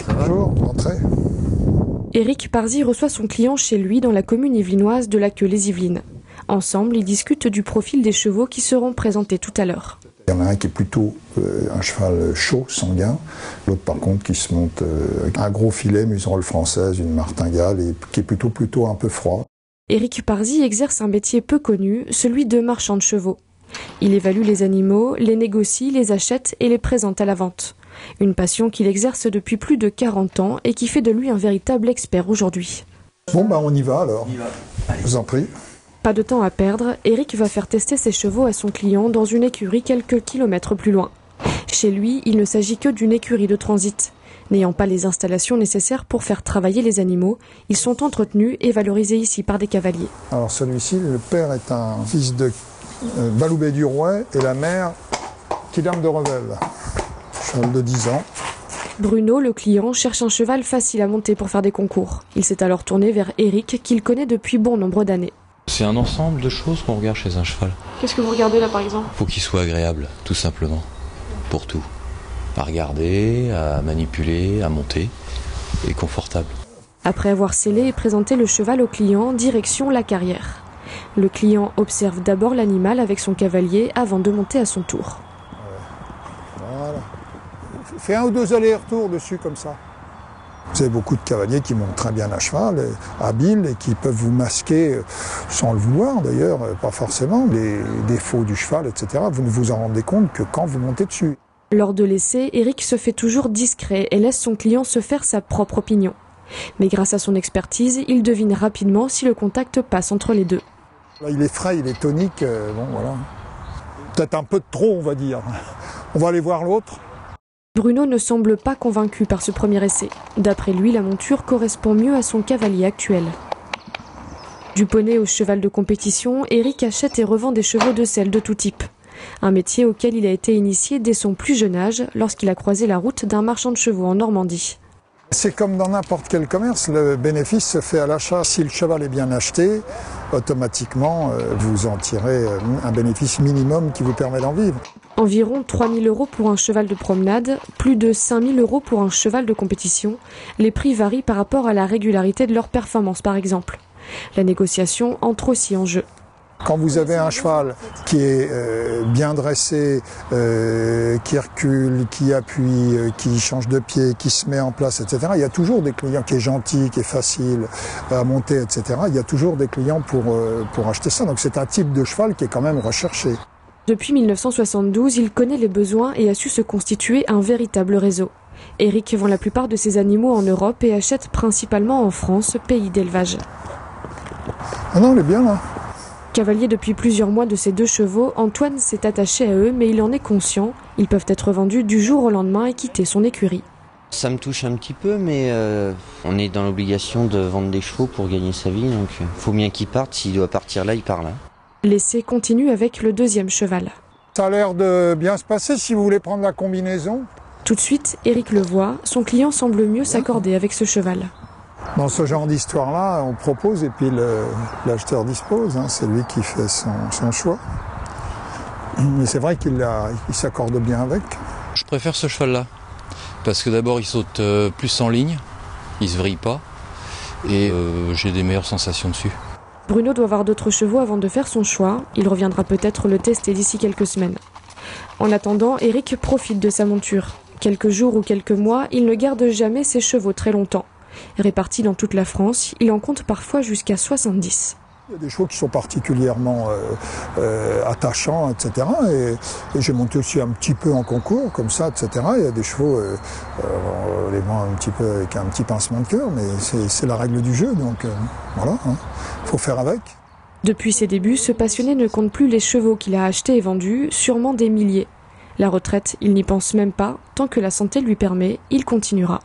Bonjour, entrez. Éric Parzi reçoit son client chez lui dans la commune yvelinoise de Laqueux-les-Yvelines. Ensemble, ils discutent du profil des chevaux qui seront présentés tout à l'heure. Il y en a un qui est plutôt un cheval chaud, sanguin. L'autre par contre qui se monte avec un gros filet, muserolle française, une martingale et qui est plutôt un peu froid. Éric Parzi exerce un métier peu connu, celui de marchand de chevaux. Il évalue les animaux, les négocie, les achète et les présente à la vente. Une passion qu'il exerce depuis plus de 40 ans et qui fait de lui un véritable expert aujourd'hui. Bon on y va alors. Je vous en prie. Pas de temps à perdre, Éric va faire tester ses chevaux à son client dans une écurie quelques kilomètres plus loin. Chez lui, il ne s'agit que d'une écurie de transit. N'ayant pas les installations nécessaires pour faire travailler les animaux, ils sont entretenus et valorisés ici par des cavaliers. Alors celui-ci, le père est un fils de Baloubet du Rouet et la mère Kidam de Revel, cheval de 10 ans. Bruno, le client, cherche un cheval facile à monter pour faire des concours. Il s'est alors tourné vers Éric, qu'il connaît depuis bon nombre d'années. C'est un ensemble de choses qu'on regarde chez un cheval. Qu'est-ce que vous regardez là par exemple ? Faut qu'il soit agréable, tout simplement. Pour tout. À regarder, à manipuler, à monter, et confortable. Après avoir scellé et présenté le cheval au client, direction la carrière. Le client observe d'abord l'animal avec son cavalier avant de monter à son tour. Voilà. Fais 1 ou 2 allers-retours dessus comme ça. Vous avez beaucoup de cavaliers qui montent très bien à cheval, habiles, et qui peuvent vous masquer, sans le vouloir d'ailleurs, pas forcément, les défauts du cheval, etc. Vous ne vous en rendez compte que quand vous montez dessus. Lors de l'essai, Éric se fait toujours discret et laisse son client se faire sa propre opinion. Mais grâce à son expertise, il devine rapidement si le contact passe entre les deux. Là, il est frais, il est tonique, voilà. Peut-être un peu de trop, on va dire. On va aller voir l'autre. Bruno ne semble pas convaincu par ce premier essai. D'après lui, la monture correspond mieux à son cavalier actuel. Du poney au cheval de compétition, Éric achète et revend des chevaux de selle de tout type. Un métier auquel il a été initié dès son plus jeune âge, lorsqu'il a croisé la route d'un marchand de chevaux en Normandie. C'est comme dans n'importe quel commerce, le bénéfice se fait à l'achat. Si le cheval est bien acheté, automatiquement, vous en tirez un bénéfice minimum qui vous permet d'en vivre. Environ 3 000 € pour un cheval de promenade, plus de 5 000 € pour un cheval de compétition. Les prix varient par rapport à la régularité de leur performance, par exemple. La négociation entre aussi en jeu. Quand vous avez un cheval qui est bien dressé, qui recule, qui appuie, qui change de pied, qui se met en place, etc., il y a toujours des clients qui est gentil, qui est facile à monter, etc. Il y a toujours des clients pour acheter ça. Donc c'est un type de cheval qui est quand même recherché. Depuis 1972, il connaît les besoins et a su se constituer un véritable réseau. Éric vend la plupart de ses animaux en Europe et achète principalement en France, pays d'élevage. Ah non, elle est bien là. Cavalier depuis plusieurs mois de ses 2 chevaux, Antoine s'est attaché à eux, mais il en est conscient. Ils peuvent être vendus du jour au lendemain et quitter son écurie. Ça me touche un petit peu, mais on est dans l'obligation de vendre des chevaux pour gagner sa vie, donc il faut bien qu'il parte. S'il doit partir là, il part là. L'essai continue avec le 2e cheval. Ça a l'air de bien se passer si vous voulez prendre la combinaison. Tout de suite, Éric le voit, son client semble mieux s'accorder avec ce cheval. Dans ce genre d'histoire-là, on propose et puis l'acheteur dispose. C'est lui qui fait son choix. Mais c'est vrai qu'il s'accorde bien avec. Je préfère ce cheval-là. Parce que d'abord, il saute plus en ligne, il se vrille pas, et j'ai des meilleures sensations dessus. Bruno doit voir d'autres chevaux avant de faire son choix. Il reviendra peut-être le tester d'ici quelques semaines. En attendant, Éric profite de sa monture. Quelques jours ou quelques mois, il ne garde jamais ses chevaux très longtemps. Répartis dans toute la France, il en compte parfois jusqu'à 70. Il y a des chevaux qui sont particulièrement attachants, etc. Et j'ai monté aussi un petit peu en concours, comme ça, etc. Il y a des chevaux, on les vend un petit peu avec un petit pincement de cœur, mais c'est la règle du jeu, donc voilà, faut faire avec. Depuis ses débuts, ce passionné ne compte plus les chevaux qu'il a achetés et vendus, sûrement des milliers. La retraite, il n'y pense même pas. Tant que la santé lui permet, il continuera.